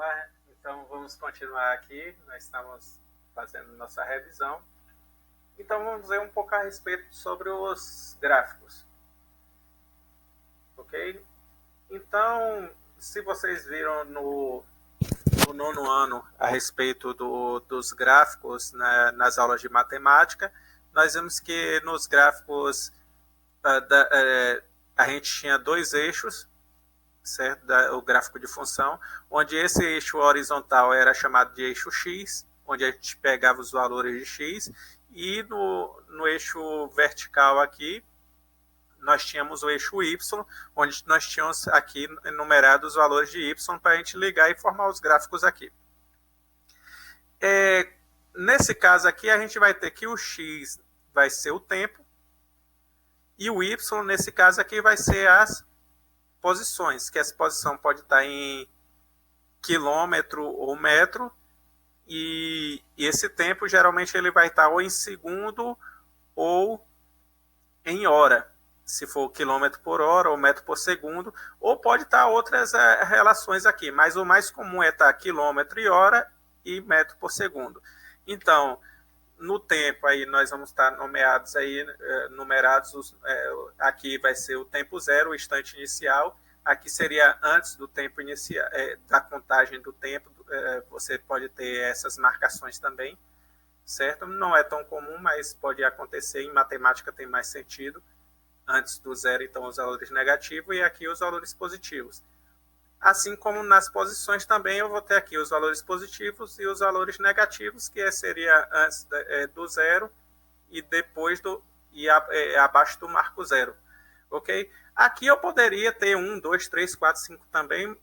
lá, então vamos continuar aqui. Nós estamos fazendo nossa revisão. Então vamos ver um pouco a respeito sobre os gráficos. Ok? Então, se vocês viram no nono ano a respeito dos gráficos, né, nas aulas de matemática, nós vimos que nos gráficos a gente tinha dois eixos, certo? O gráfico de função, onde esse eixo horizontal era chamado de eixo X, onde a gente pegava os valores de X, e no eixo vertical aqui, nós tínhamos o eixo Y, onde nós tínhamos aqui enumerados os valores de Y para a gente ligar e formar os gráficos aqui. Nesse caso aqui, a gente vai ter que o X vai ser o tempo, e o Y, nesse caso aqui, vai ser as posições, que essa posição pode estar em quilômetro ou metro, e esse tempo geralmente ele vai estar ou em segundo ou em hora, se for quilômetro por hora ou metro por segundo, ou pode estar outras relações aqui, mas o mais comum é estar quilômetro e hora e metro por segundo. Então, no tempo aí nós vamos estar numerados aqui vai ser o tempo zero, o instante inicial, aqui seria antes do tempo inicial, da contagem do tempo, você pode ter essas marcações também, certo? Não é tão comum, mas pode acontecer, em matemática tem mais sentido, antes do zero, então os valores negativos, e aqui os valores positivos. Assim como nas posições também eu vou ter aqui os valores positivos e os valores negativos, que seria antes do zero e depois abaixo do marco zero. Ok? Aqui eu poderia ter 1, 2, 3, 4, 5 também,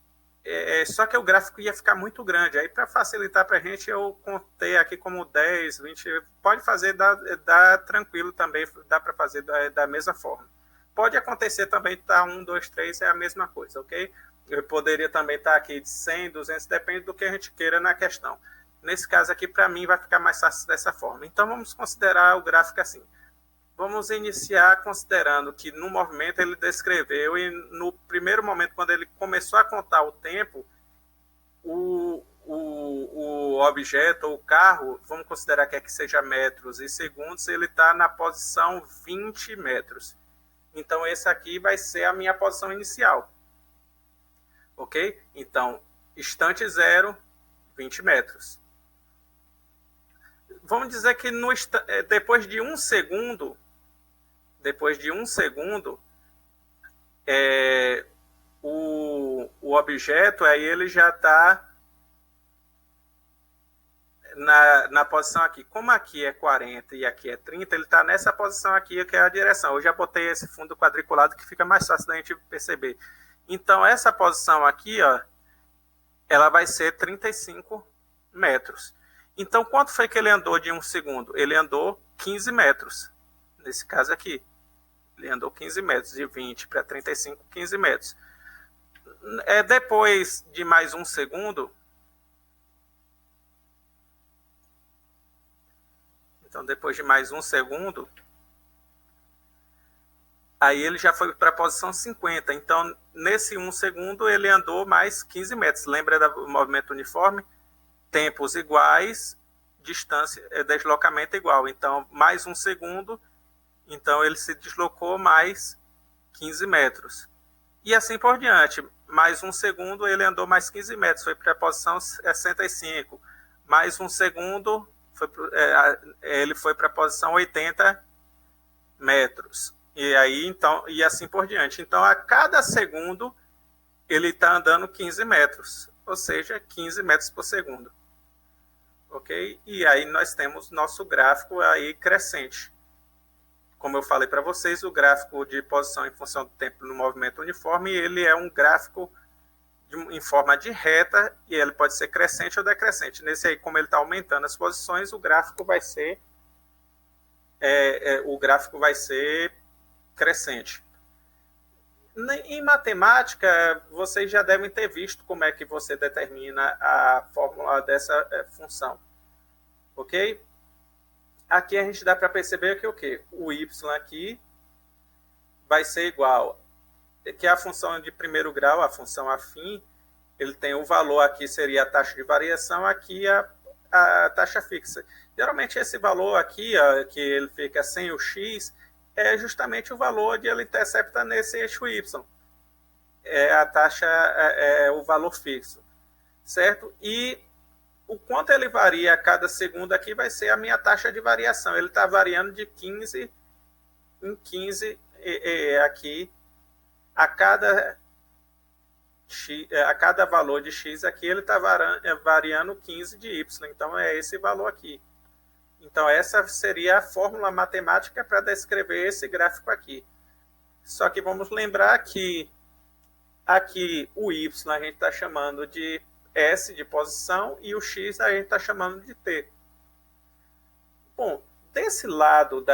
só que o gráfico ia ficar muito grande. Aí, para facilitar para a gente, eu contei aqui como 10, 20, pode fazer, dá tranquilo também, dá para fazer da mesma forma. Pode acontecer também estar 1, 2, 3, é a mesma coisa, ok? Eu poderia também estar aqui de 100, 200, depende do que a gente queira na questão. Nesse caso aqui, para mim, vai ficar mais fácil dessa forma. Então, vamos considerar o gráfico assim. Vamos iniciar considerando que no movimento ele descreveu, e no primeiro momento, quando ele começou a contar o tempo, o objeto, ou o carro, vamos considerar que aqui seja metros e segundos, ele está na posição 20 metros. Então, esse aqui vai ser a minha posição inicial. Ok? Então, instante zero, 20 metros. Vamos dizer que depois de um segundo, o objeto aí ele já está na posição aqui. Como aqui é 40 e aqui é 30, ele está nessa posição aqui, que é a direção. Eu já botei esse fundo quadriculado que fica mais fácil da gente perceber. Então, essa posição aqui, ó, ela vai ser 35 metros. Então, quanto foi que ele andou de um segundo? Ele andou 15 metros. Nesse caso aqui. Ele andou 15 metros, de 20 para 35, 15 metros. Depois de mais um segundo... Então, depois de mais um segundo... Aí ele já foi para a posição 50. Então, nesse 1 segundo, ele andou mais 15 metros. Lembra do movimento uniforme? Tempos iguais, distância, deslocamento igual. Então, mais 1 segundo, então ele se deslocou mais 15 metros. E assim por diante. Mais 1 segundo, ele andou mais 15 metros. Foi para a posição 65. Mais 1 segundo, ele foi para a posição 80 metros. E aí, então, e assim por diante. Então, a cada segundo, ele está andando 15 metros, ou seja, 15 metros por segundo. Ok? E aí nós temos nosso gráfico aí crescente. Como eu falei para vocês, o gráfico de posição em função do tempo no movimento uniforme, ele é um gráfico em forma de reta, e ele pode ser crescente ou decrescente. Nesse aí, como ele está aumentando as posições, o gráfico vai ser crescente. Em matemática, vocês já devem ter visto como é que você determina a fórmula dessa função. Ok? Aqui a gente dá para perceber que o quê? O y aqui vai ser igual, que é a função de primeiro grau, a função afim, ele tem o valor aqui, seria a taxa de variação, aqui a taxa fixa. Geralmente esse valor aqui, ó, que ele fica sem o x, é justamente o valor onde ele intercepta nesse eixo y. É a taxa, é o valor fixo, certo? E o quanto ele varia a cada segundo aqui vai ser a minha taxa de variação. Ele está variando de 15 em 15 aqui a cada valor de x aqui, ele está variando 15 de y. Então, é esse valor aqui. Então, essa seria a fórmula matemática para descrever esse gráfico aqui. Só que vamos lembrar que aqui o y a gente está chamando de S de posição e o x a gente está chamando de t. Bom, desse lado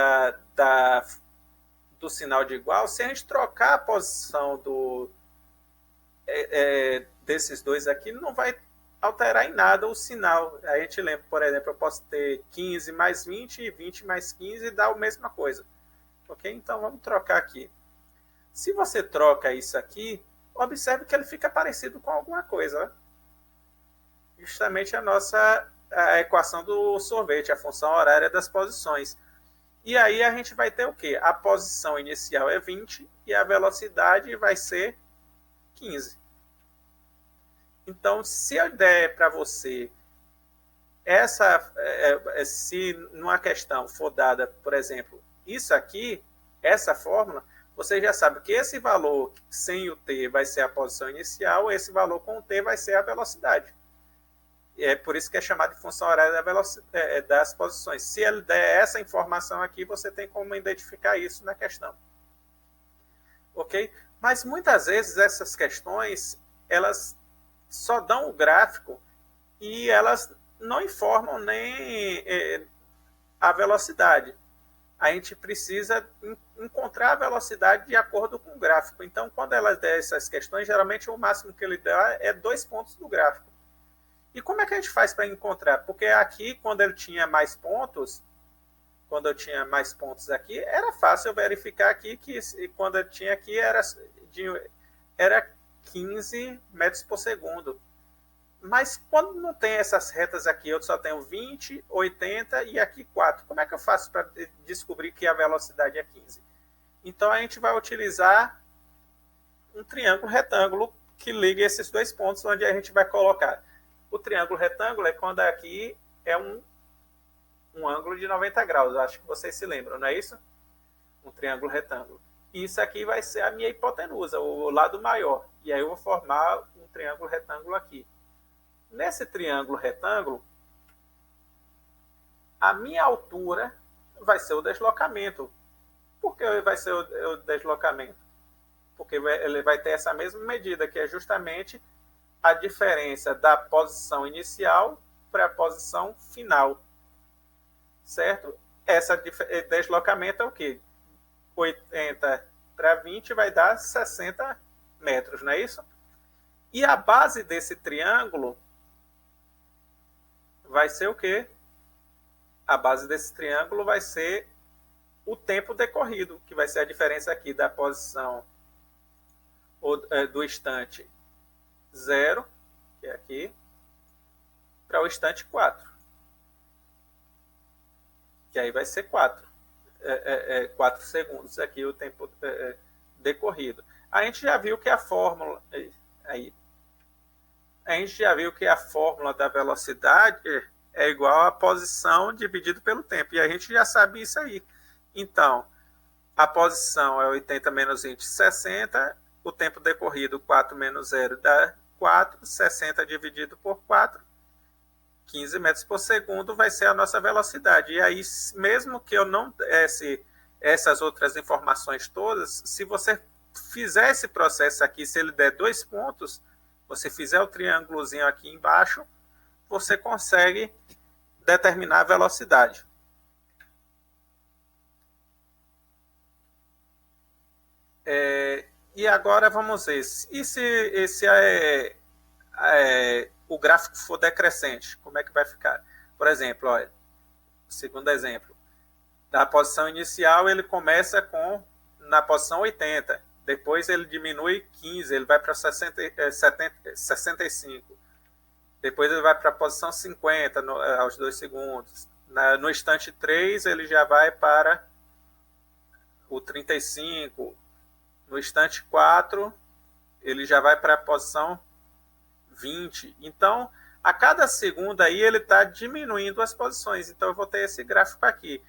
do sinal de igual, se a gente trocar a posição desses dois aqui, não vai alterar em nada o sinal. A gente lembra, por exemplo, eu posso ter 15 mais 20 e 20 mais 15 e dá a mesma coisa. Ok? Então, vamos trocar aqui. Se você troca isso aqui, observe que ele fica parecido com alguma coisa. Né? Justamente a equação do sorvete, a função horária das posições. E aí a gente vai ter o quê? A posição inicial é 20 e a velocidade vai ser 15. Então, se eu der para você se numa questão for dada, por exemplo, isso aqui, essa fórmula, você já sabe que esse valor sem o t vai ser a posição inicial, esse valor com o t vai ser a velocidade. É por isso que é chamado de função horária das posições. Se ele der essa informação aqui, você tem como identificar isso na questão. Ok? Mas muitas vezes essas questões, elas só dão o gráfico e elas não informam nem a velocidade. A gente precisa encontrar a velocidade de acordo com o gráfico. Então, quando elas der essas questões, geralmente o máximo que ele dá é 2 pontos do gráfico. E como é que a gente faz para encontrar? Porque aqui, quando ele tinha mais pontos, quando eu tinha mais pontos aqui, era fácil eu verificar aqui que quando eu tinha aqui era 15 metros por segundo. Mas quando não tem essas retas aqui, eu só tenho 20, 80 e aqui 4. Como é que eu faço para descobrir que a velocidade é 15? Então, a gente vai utilizar um triângulo retângulo que liga esses dois pontos, onde a gente vai colocar. O triângulo retângulo é quando aqui é um ângulo de 90 graus. Eu acho que vocês se lembram, não é isso? Um triângulo retângulo. E isso aqui vai ser a minha hipotenusa, o lado maior. E aí eu vou formar um triângulo retângulo aqui. Nesse triângulo retângulo, a minha altura vai ser o deslocamento. Por que vai ser o deslocamento? Porque ele vai ter essa mesma medida, que é justamente a diferença da posição inicial para a posição final. Certo? Esse deslocamento é o quê? 80 para 20 vai dar 60 metros, não é isso? E a base desse triângulo vai ser o quê? A base desse triângulo vai ser o tempo decorrido, que vai ser a diferença aqui da posição do instante 0, que é aqui, para o instante 4. Que aí vai ser 4. 4 segundos aqui o tempo decorrido. A gente já viu que a fórmula... a gente já viu que a fórmula da velocidade é igual a posição dividido pelo tempo. E a gente já sabe isso aí. Então, a posição é 80 menos 20, 60. O tempo decorrido, 4 menos 0, dá 4. 60 dividido por 4, 15 metros por segundo vai ser a nossa velocidade. E aí, mesmo que eu não desse essas outras informações todas, se você fizer esse processo aqui, se ele der 2 pontos, você fizer o triângulozinho aqui embaixo, você consegue determinar a velocidade. E agora vamos ver. E se o gráfico for decrescente, como é que vai ficar? Por exemplo, olha, segundo exemplo, da posição inicial ele começa na posição 80. depois ele diminui 15, ele vai para 65, depois ele vai para a posição 50 aos 2 segundos. No instante 3 ele já vai para o 35, no instante 4 ele já vai para a posição 20. Então, a cada segundo aí ele está diminuindo as posições. Então, eu vou ter esse gráfico aqui.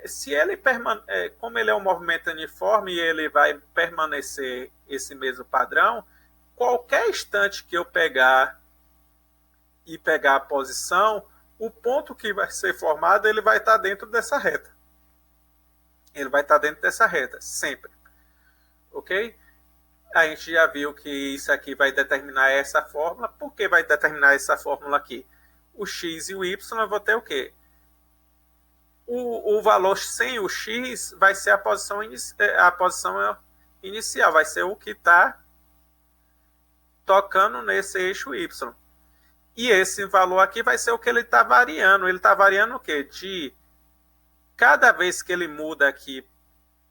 Se ele como ele é um movimento uniforme e ele vai permanecer esse mesmo padrão, qualquer instante que eu pegar e pegar a posição, o ponto que vai ser formado, ele vai estar dentro dessa reta. Ele vai estar dentro dessa reta, sempre. Ok? A gente já viu que isso aqui vai determinar essa fórmula. Por que vai determinar essa fórmula aqui? O x e o y, eu vou ter o quê? O valor sem o x vai ser a posição inicial, vai ser o que está tocando nesse eixo y. E esse valor aqui vai ser o que ele está variando. Ele está variando o quê? De cada vez que ele muda aqui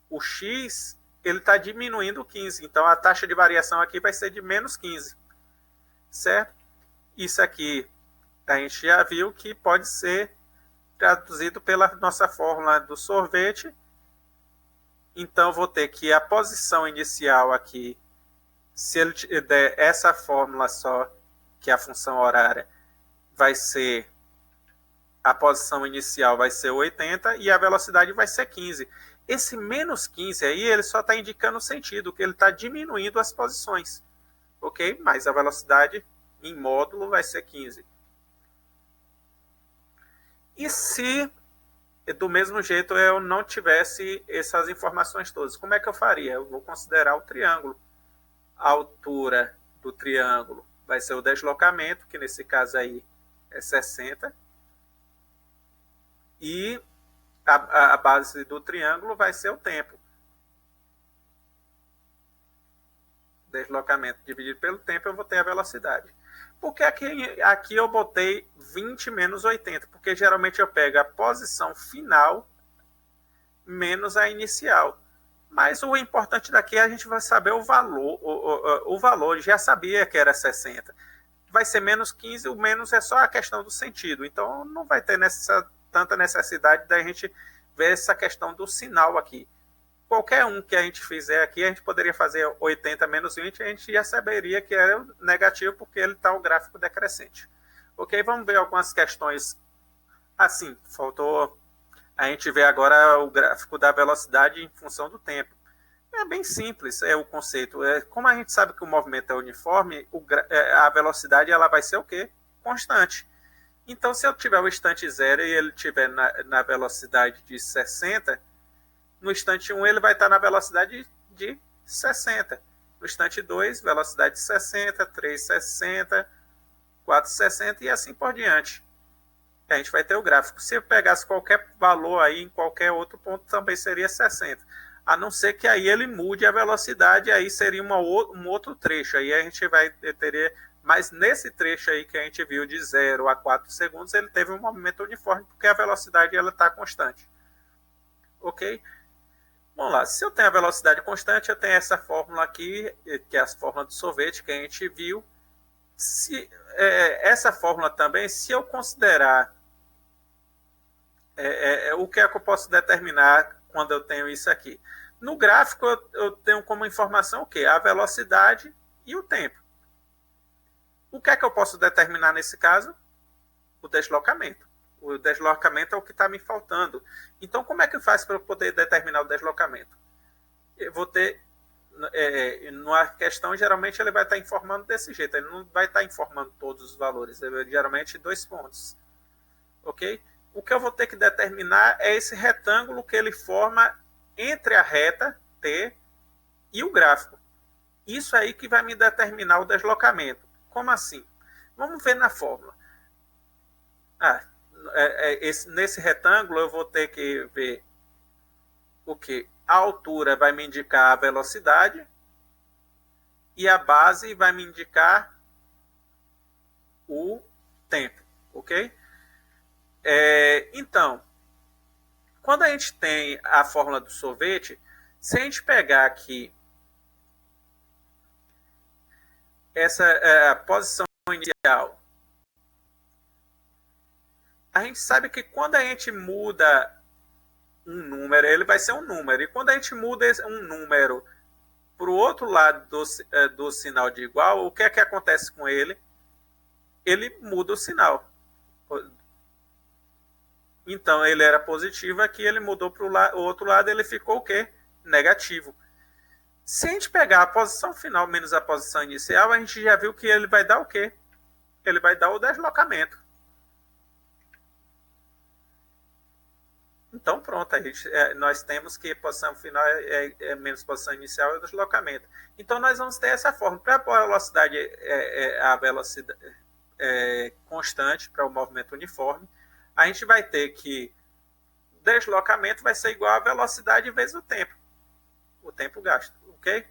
o x, ele está diminuindo 15. Então, a taxa de variação aqui vai ser de menos 15. Certo? Isso aqui a gente já viu que pode ser traduzido pela nossa fórmula do sorvete. Então, vou ter que a posição inicial aqui, se ele der essa fórmula só, que é a função horária, vai ser, a posição inicial vai ser 80 e a velocidade vai ser 15. Esse menos 15 aí, ele só está indicando o sentido, que ele está diminuindo as posições. Ok? Mas a velocidade em módulo vai ser 15. E se, do mesmo jeito, eu não tivesse essas informações todas, como é que eu faria? Eu vou considerar o triângulo. A altura do triângulo vai ser o deslocamento, que nesse caso aí é 60. E a base do triângulo vai ser o tempo. Deslocamento dividido pelo tempo, eu vou ter a velocidade. Porque aqui eu botei 20 menos 80, porque geralmente eu pego a posição final menos a inicial. Mas o importante daqui é a gente vai saber o valor. O valor já sabia que era 60. Vai ser menos 15, o menos é só a questão do sentido. Então não vai ter tanta necessidade da gente ver essa questão do sinal aqui. Qualquer um que a gente fizer aqui, a gente poderia fazer 80 menos 20, a gente já saberia que era negativo, porque ele está o gráfico decrescente. Ok, vamos ver algumas questões. Assim, faltou a gente ver agora o gráfico da velocidade em função do tempo. É bem simples, é o conceito. Como a gente sabe que o movimento é uniforme, a velocidade ela vai ser o quê? Constante. Então, se eu tiver o instante 0 e ele estiver na velocidade de 60, no instante 1 ele vai estar na velocidade de 60. No instante 2, velocidade de 60, 3, 60, 4, 60 e assim por diante. A gente vai ter o gráfico. Se eu pegasse qualquer valor aí em qualquer outro ponto, também seria 60. A não ser que aí ele mude a velocidade, aí seria um outro trecho. Aí a gente vai ter... Mas nesse trecho aí que a gente viu de 0 a 4 segundos, ele teve um movimento uniforme, porque a velocidade está constante. Ok? Vamos lá, se eu tenho a velocidade constante, eu tenho essa fórmula aqui, que é a fórmula do sorvete que a gente viu. Essa fórmula também, se eu considerar o que é que eu posso determinar quando eu tenho isso aqui? No gráfico, eu tenho como informação o quê? A velocidade e o tempo. O que é que eu posso determinar nesse caso? O deslocamento. O deslocamento é o que está me faltando. Então, como é que faz para eu poder determinar o deslocamento? Eu vou ter... numa questão, geralmente, ele vai estar informando desse jeito. Ele não vai estar informando todos os valores. Geralmente, 2 pontos. Ok? O que eu vou ter que determinar é esse retângulo que ele forma entre a reta T e o gráfico. Isso aí que vai me determinar o deslocamento. Como assim? Vamos ver na fórmula. Nesse retângulo eu vou ter que ver o que? A altura vai me indicar a velocidade e a base vai me indicar o tempo. Ok? Então, quando a gente tem a fórmula do sorvete, Se a gente pegar aqui essa a posição inicial, a gente sabe que quando a gente muda um número, ele vai ser um número. E quando a gente muda um número para o outro lado do sinal de igual, o que é que acontece com ele? Ele muda o sinal. Então, ele era positivo, aqui ele mudou para o outro lado, ele ficou o quê? Negativo. Se a gente pegar a posição final menos a posição inicial, a gente já viu que ele vai dar o quê? Ele vai dar o deslocamento. Então, pronto, nós temos que a posição final é menos posição inicial e o deslocamento. Então, nós vamos ter essa forma. Para a velocidade, a velocidade constante, para o movimento uniforme, a gente vai ter que o deslocamento vai ser igual a velocidade vezes o tempo gasto, ok?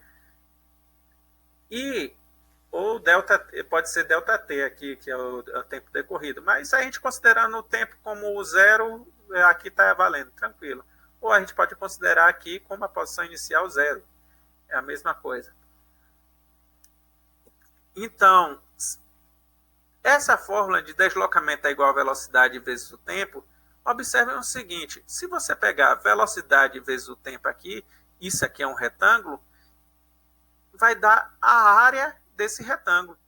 E ou delta, pode ser ΔT aqui, que é o tempo decorrido, mas a gente considerando o tempo como zero, aqui está valendo, tranquilo. Ou a gente pode considerar aqui como a posição inicial zero, é a mesma coisa. Então, essa fórmula de deslocamento é igual a velocidade vezes o tempo, observem o seguinte, se você pegar a velocidade vezes o tempo aqui, isso aqui é um retângulo, vai dar a área desse retângulo.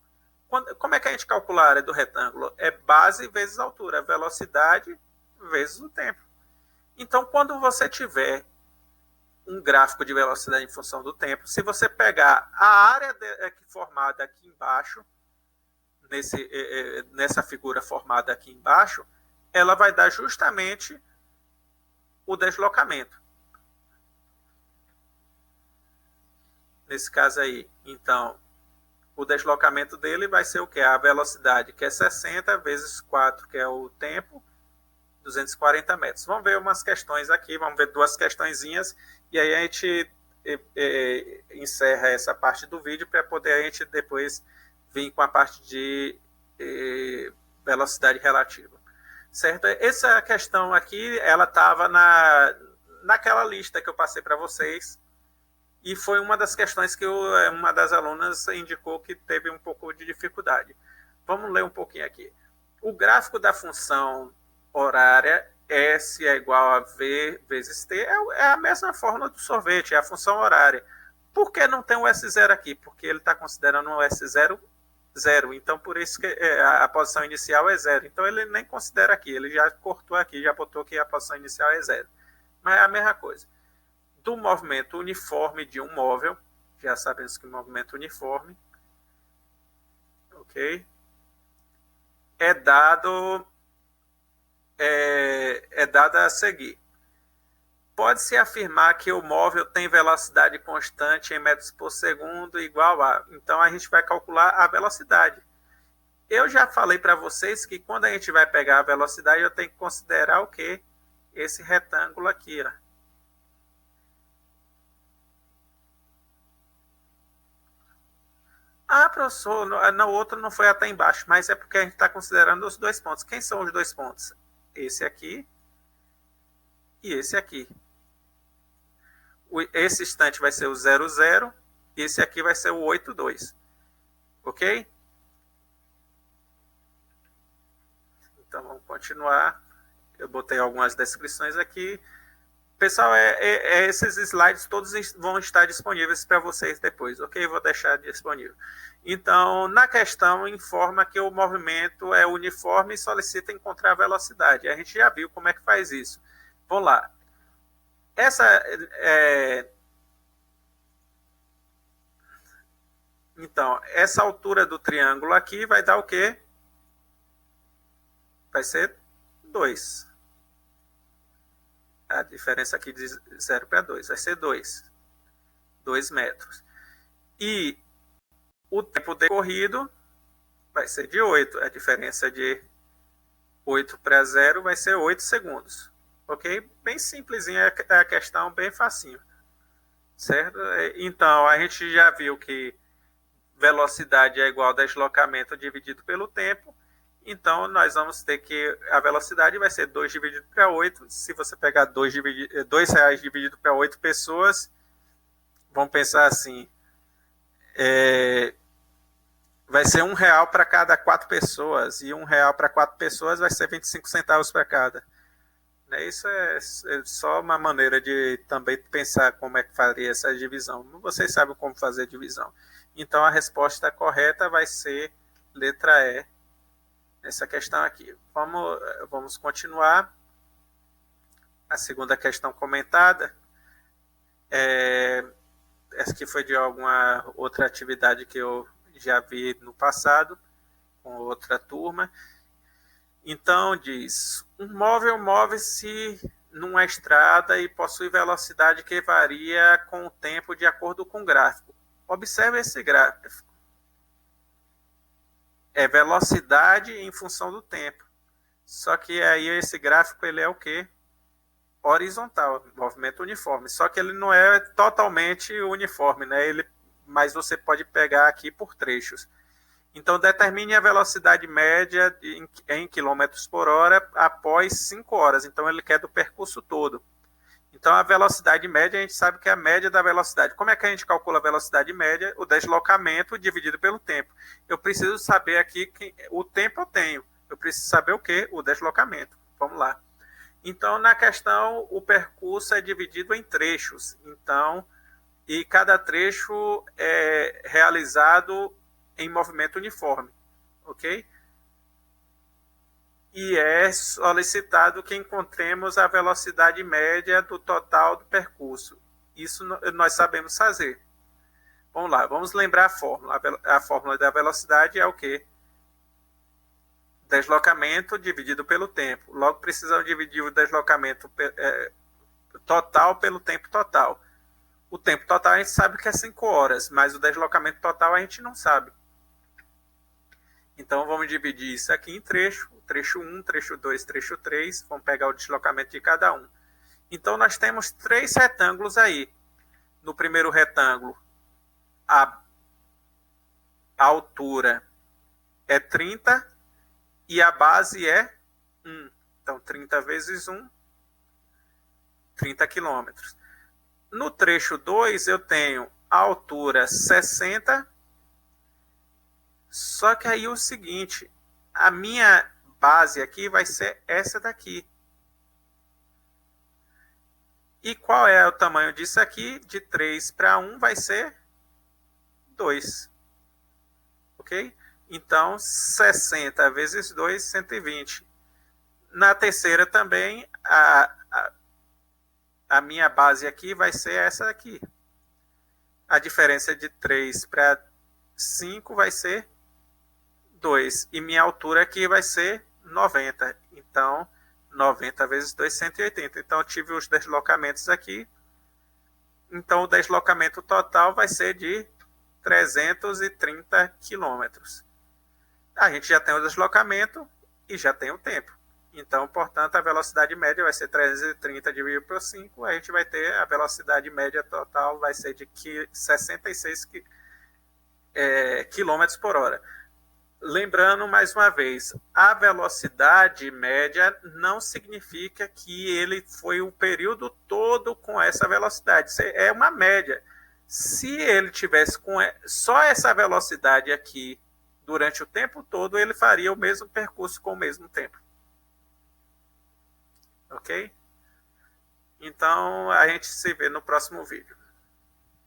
Como é que a gente calcula a área do retângulo? É base vezes altura, velocidade vezes o tempo. Então, quando você tiver um gráfico de velocidade em função do tempo, se você pegar a área formada aqui embaixo, nessa figura formada aqui embaixo, ela vai dar justamente o deslocamento. Nesse caso aí, então, o deslocamento dele vai ser o que? A velocidade, que é 60 vezes 4, que é o tempo, 240 metros. Vamos ver umas questões aqui, vamos ver duas questõezinhas, e aí a gente encerra essa parte do vídeo para poder a gente depois vir com a parte de velocidade relativa. Certo? Essa questão aqui, ela estava naquela lista que eu passei para vocês, e foi uma das questões que uma das alunas indicou que teve um pouco de dificuldade. Vamos ler um pouquinho aqui. O gráfico da função horária S é igual a V vezes T é a mesma fórmula do sorvete, é a função horária. Por que não tem o S0 aqui? Porque ele está considerando o S0 zero. Então, por isso que a posição inicial é zero. Então, ele nem considera aqui. Ele já cortou aqui, já botou que a posição inicial é zero. Mas é a mesma coisa. Do movimento uniforme de um móvel, já sabemos que o movimento uniforme, ok? É dado a seguir. Pode-se afirmar que o móvel tem velocidade constante em metros por segundo igual a... Então, a gente vai calcular a velocidade. Eu já falei para vocês que quando a gente vai pegar a velocidade, eu tenho que considerar o quê? Esse retângulo aqui, ó. Ah, professor, no outro não foi até embaixo, mas é porque a gente está considerando os dois pontos. Quem são os dois pontos? Esse aqui e esse aqui. Esse instante vai ser o 00 e esse aqui vai ser o 82. Ok? Então vamos continuar. Eu botei algumas descrições aqui. Pessoal, esses slides todos vão estar disponíveis para vocês depois, ok? Vou deixar disponível. Então, na questão, informa que o movimento é uniforme e solicita encontrar a velocidade. A gente já viu como é que faz isso. Vamos lá. Então, essa altura do triângulo aqui vai dar o quê? Vai ser 2. A diferença aqui de 0 para 2 vai ser 2 metros. E o tempo decorrido vai ser de 8. A diferença de 8 para 0 vai ser 8 segundos. Ok? Bem simplesinha a questão, bem facinho. Certo? Então, a gente já viu que velocidade é igual a deslocamento dividido pelo tempo. Então, nós vamos ter que a velocidade vai ser 2 dividido para 8. Se você pegar R$2 dividido para 8 pessoas, vamos pensar assim, vai ser R$ 1 para cada 4 pessoas, e R$ 1 para 4 pessoas vai ser 25 centavos para cada. Isso é só uma maneira de também pensar como é que faria essa divisão. Vocês sabem como fazer a divisão. Então, a resposta correta vai ser letra E, nessa questão aqui. Vamos continuar. A segunda questão comentada, essa aqui foi de alguma outra atividade que eu já vi no passado, com outra turma. Então, diz, um móvel move-se numa estrada e possui velocidade que varia com o tempo de acordo com o gráfico. Observe esse gráfico. É velocidade em função do tempo. Só que aí esse gráfico ele é o quê? Horizontal, movimento uniforme. Só que ele não é totalmente uniforme, né? Mas você pode pegar aqui por trechos. Então, determine a velocidade média em quilômetros por hora após 5 horas. Então, ele quer do percurso todo. Então, a velocidade média, a gente sabe que é a média da velocidade. Como é que a gente calcula a velocidade média? O deslocamento dividido pelo tempo. Eu preciso saber aqui que o tempo eu tenho. Eu preciso saber o quê? O deslocamento. Vamos lá. Então, na questão, o percurso é dividido em trechos. Então, e cada trecho é realizado em movimento uniforme, ok? E é solicitado que encontremos a velocidade média do total do percurso. Isso nós sabemos fazer. Vamos lá, vamos lembrar a fórmula. A fórmula da velocidade é o quê? Deslocamento dividido pelo tempo. Logo, precisamos dividir o deslocamento total pelo tempo total. O tempo total a gente sabe que é 5 horas, mas o deslocamento total a gente não sabe. Então, vamos dividir isso aqui em trecho. Trecho 1, trecho 2, trecho 3. Vamos pegar o deslocamento de cada um. Então, nós temos 3 retângulos aí. No primeiro retângulo, a altura é 30 e a base é 1. Então, 30 vezes 1, 30 quilômetros. No trecho 2, eu tenho a altura 60. Só que aí é o seguinte, a minha base aqui vai ser essa daqui. E qual é o tamanho disso aqui? De 3 para 1 vai ser 2. Ok? Então, 60 vezes 2, 120. Na terceira também, a minha base aqui vai ser essa aqui. A diferença de 3 para 5 vai ser 2. E minha altura aqui vai ser 90. Então, 90 vezes 2, 180. Então, eu tive os deslocamentos aqui. Então, o deslocamento total vai ser de 330 quilômetros. A gente já tem o deslocamento e já tem o tempo. Então, portanto, a velocidade média vai ser 330 dividido por 5. A gente vai ter a velocidade média total vai ser de 66 quilômetros por hora. Lembrando mais uma vez, a velocidade média não significa que ele foi o período todo com essa velocidade. Isso é uma média. Se ele tivesse com só essa velocidade aqui durante o tempo todo, ele faria o mesmo percurso com o mesmo tempo. Ok? Então, a gente se vê no próximo vídeo.